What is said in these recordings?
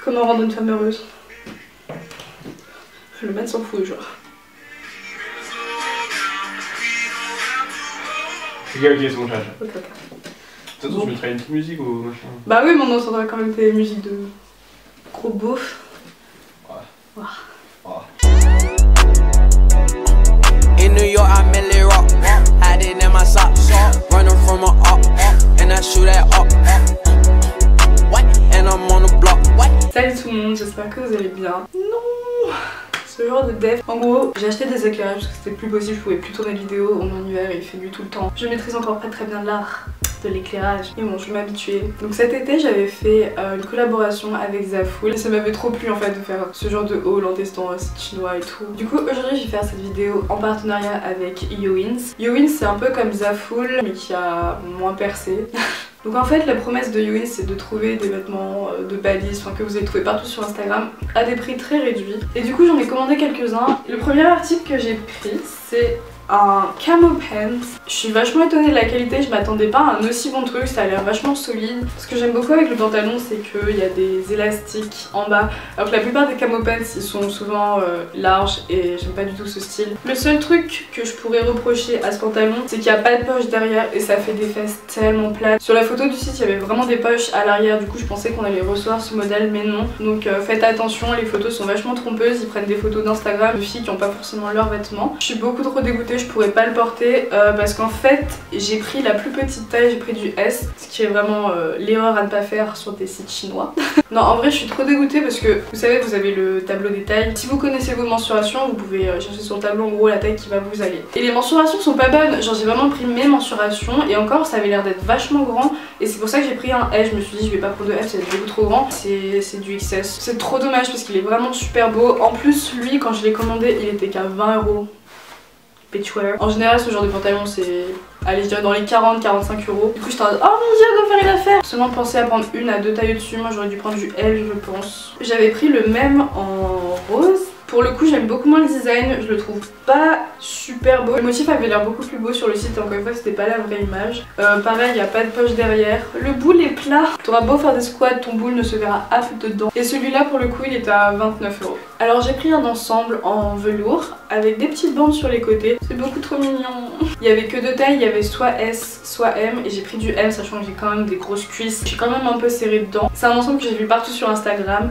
Comment rendre une femme heureuse? Le mec s'en fout, genre. Ok, c'est bon, j'arrête. Ok. De toute façon, je mettrais une petite musique ou machin. Bah oui, mais on entendra quand même des musiques de gros beauf. Ouais. In New York, I mainly rock. Hiding in my socks. Running from a up. And I shoot that up. And I'm on the block. Salut tout le monde, j'espère que vous allez bien. Non, ce genre de def. En gros, j'ai acheté des éclairages parce que c'était plus possible, je pouvais plus tourner de vidéo. On est en hiver et il fait nuit tout le temps. Je maîtrise encore pas très bien l'art de l'éclairage. Et bon, je vais m'habituer. Donc cet été, j'avais fait une collaboration avec Zaful. Et ça m'avait trop plu en fait de faire ce genre de haul en testant sites chinois et tout. Du coup, aujourd'hui, je vais faire cette vidéo en partenariat avec Youins. Youins, c'est un peu comme Zaful, mais qui a moins percé. Donc en fait la promesse de Youins c'est de trouver des vêtements de balises que vous allez trouver partout sur Instagram à des prix très réduits. Et du coup j'en ai commandé quelques-uns. Le premier article que j'ai pris c'est un camo pants. Je suis vachement étonnée de la qualité, je m'attendais pas à un aussi bon truc, ça a l'air vachement solide. Ce que j'aime beaucoup avec le pantalon c'est qu'il y a des élastiques en bas. Alors que la plupart des camo pants ils sont souvent larges et j'aime pas du tout ce style. Le seul truc que je pourrais reprocher à ce pantalon c'est qu'il n'y a pas de poche derrière et ça fait des fesses tellement plates. Sur la photo du site il y avait vraiment des poches à l'arrière, du coup je pensais qu'on allait recevoir ce modèle mais non. Donc faites attention, les photos sont vachement trompeuses, ils prennent des photos d'Instagram de filles qui n'ont pas forcément leurs vêtements. Je suis beaucoup trop dégoûtée, je pourrais pas le porter parce qu'en fait j'ai pris la plus petite taille, j'ai pris du S, ce qui est vraiment l'erreur à ne pas faire sur des sites chinois. Non en vrai je suis trop dégoûtée parce que vous savez vous avez le tableau des tailles. Si vous connaissez vos mensurations vous pouvez chercher sur le tableau en gros la taille qui va vous aller. Et les mensurations sont pas bonnes, genre j'ai vraiment pris mes mensurations et encore ça avait l'air d'être vachement grand et c'est pour ça que j'ai pris un S. Je me suis dit je vais pas prendre de F, c'est beaucoup trop grand, c'est du XS. C'est trop dommage parce qu'il est vraiment super beau. En plus lui quand je l'ai commandé il était qu'à 20 €. Beachwear. En général ce genre de pantalon c'est, allez je dirais dans les 40-45 €. Du coup j'étais en mode oh mon dieu comment faire une affaire. Seulement pensé à prendre une à deux tailles au-dessus, moi j'aurais dû prendre du L je pense. J'avais pris le même en rose. Pour le coup j'aime beaucoup moins le design, je le trouve pas super beau. Le motif avait l'air beaucoup plus beau sur le site, encore une fois c'était pas la vraie image. Pareil il n'y a pas de poche derrière. Le boule est plat, t'auras beau faire des squats, ton boule ne se verra à peu dedans. Et celui-là pour le coup il est à 29 €. Alors j'ai pris un ensemble en velours avec des petites bandes sur les côtés. C'est beaucoup trop mignon. Il y avait que deux tailles, il y avait soit S soit M et j'ai pris du M sachant que j'ai quand même des grosses cuisses. Je suis quand même un peu serrée dedans. C'est un ensemble que j'ai vu partout sur Instagram.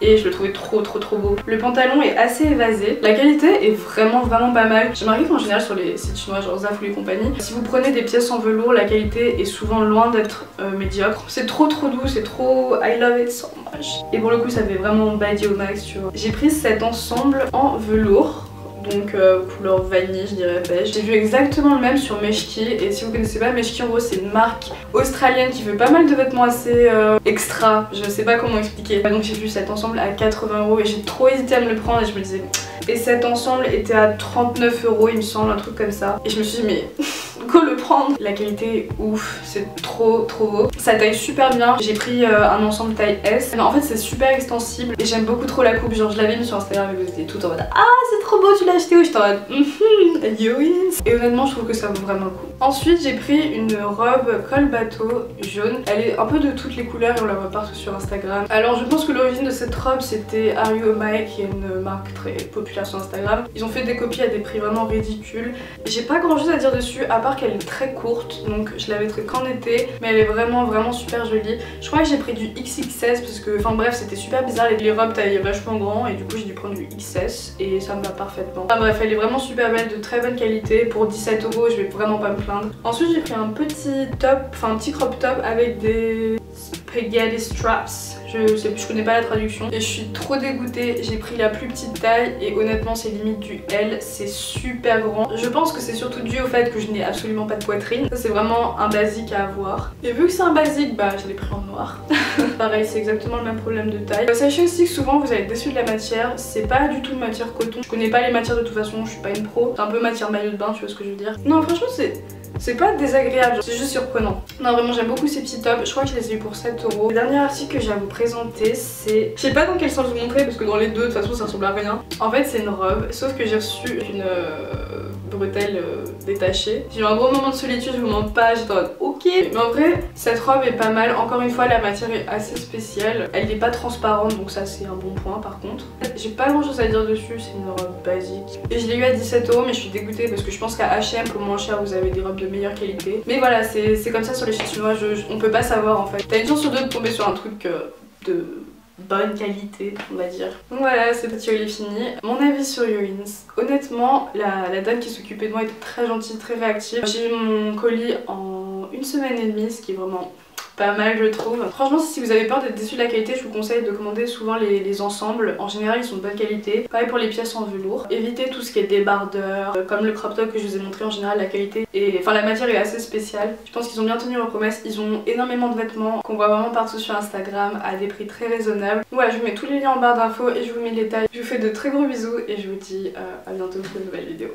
Et je le trouvais trop beau. Le pantalon est assez évasé, la qualité est vraiment pas mal. J'ai remarqué qu'en général sur les sites chinois genre Zaful et compagnie, si vous prenez des pièces en velours, la qualité est souvent loin d'être médiocre. C'est trop doux, c'est trop I love it so much. Et pour le coup ça fait vraiment body au max tu vois. J'ai pris cet ensemble en velours. Donc couleur vanille je dirais beige. J'ai vu exactement le même sur Meshki et si vous connaissez pas Meshki en gros c'est une marque australienne qui fait pas mal de vêtements assez extra, je sais pas comment expliquer. Donc j'ai vu cet ensemble à 80 € et j'ai trop hésité à me le prendre et je me disais... Et cet ensemble était à 39 € il me semble, un truc comme ça. Et je me suis dit mais... go le prendre. La qualité est ouf, c'est trop beau. Ça taille super bien. J'ai pris un ensemble taille S. En fait c'est super extensible et j'aime beaucoup trop la coupe. Genre je l'avais mis sur Instagram et vous étiez tout en mode ah c'est trop beau tu l'as acheté où? J'étais en mode Youins. Et honnêtement je trouve que ça vaut vraiment le coup. Ensuite j'ai pris une robe col bateau jaune. Elle est un peu de toutes les couleurs et on la voit partout sur Instagram. Alors je pense que l'origine de cette robe c'était Are You Omae qui est une marque très populaire sur Instagram. Ils ont fait des copies à des prix vraiment ridicules. J'ai pas grand chose à dire dessus à part qu'elle est très courte donc je la mettrai qu'en été mais elle est vraiment super jolie. Je crois que j'ai pris du XXS parce que enfin bref c'était super bizarre, les robes taillaient vachement grand et du coup j'ai dû prendre du XS et ça me va parfaitement. Enfin bref elle est vraiment super belle, de très bonne qualité. Pour 17 € je vais vraiment pas me plaindre. Ensuite j'ai pris un petit top, enfin un petit crop top avec des spaghetti straps. Je connais pas la traduction et je suis trop dégoûtée. J'ai pris la plus petite taille et honnêtement c'est limite du L, c'est super grand. Je pense que c'est surtout dû au fait que je n'ai absolument pas de poitrine. Ça c'est vraiment un basique à avoir. Et vu que c'est un basique, bah je l'ai pris en noir. Pareil c'est exactement le même problème de taille. Sachez aussi que souvent vous allez être déçu de la matière. C'est pas du tout de matière coton. Je connais pas les matières de toute façon, je suis pas une pro. C'est un peu matière maillot de bain, tu vois ce que je veux dire. Non franchement c'est pas désagréable, c'est juste surprenant. Non vraiment j'aime beaucoup ces petits tops, je crois que je les ai eu pour 7 €. Le dernier article que j'ai à vous présenter c'est... Je sais pas dans quel sens vous montrer parce que dans les deux de toute façon ça ressemble à rien. En fait c'est une robe, sauf que j'ai reçu une... bretelles détachées. J'ai eu un gros moment de solitude, je vous mens pas, j'étais en mode ok. Mais en vrai, cette robe est pas mal. Encore une fois, la matière est assez spéciale. Elle n'est pas transparente, donc ça c'est un bon point par contre. J'ai pas grand chose à dire dessus, c'est une robe basique. Et je l'ai eu à 17 € mais je suis dégoûtée parce que je pense qu'à H&M, pour moins cher, vous avez des robes de meilleure qualité. Mais voilà, c'est comme ça sur les sites chinois, on peut pas savoir en fait. T'as une chance sur deux de tomber sur un truc de bonne qualité, on va dire. Donc voilà, ce petit haul est fini. Mon avis sur Youins. Honnêtement, la dame qui s'occupait de moi était très gentille, très réactive. J'ai eu mon colis en 1 semaine et demie, ce qui est vraiment pas mal je trouve. Franchement si vous avez peur d'être déçu de la qualité, je vous conseille de commander souvent les ensembles. En général ils sont de bonne qualité. Pareil pour les pièces en velours. Évitez tout ce qui est débardeur, comme le crop top que je vous ai montré. En général la qualité et enfin la matière est assez spéciale. Je pense qu'ils ont bien tenu leurs promesses. Ils ont énormément de vêtements qu'on voit vraiment partout sur Instagram à des prix très raisonnables. Voilà, je vous mets tous les liens en barre d'infos et je vous mets les tailles. Je vous fais de très gros bisous et je vous dis à bientôt pour une nouvelle vidéo.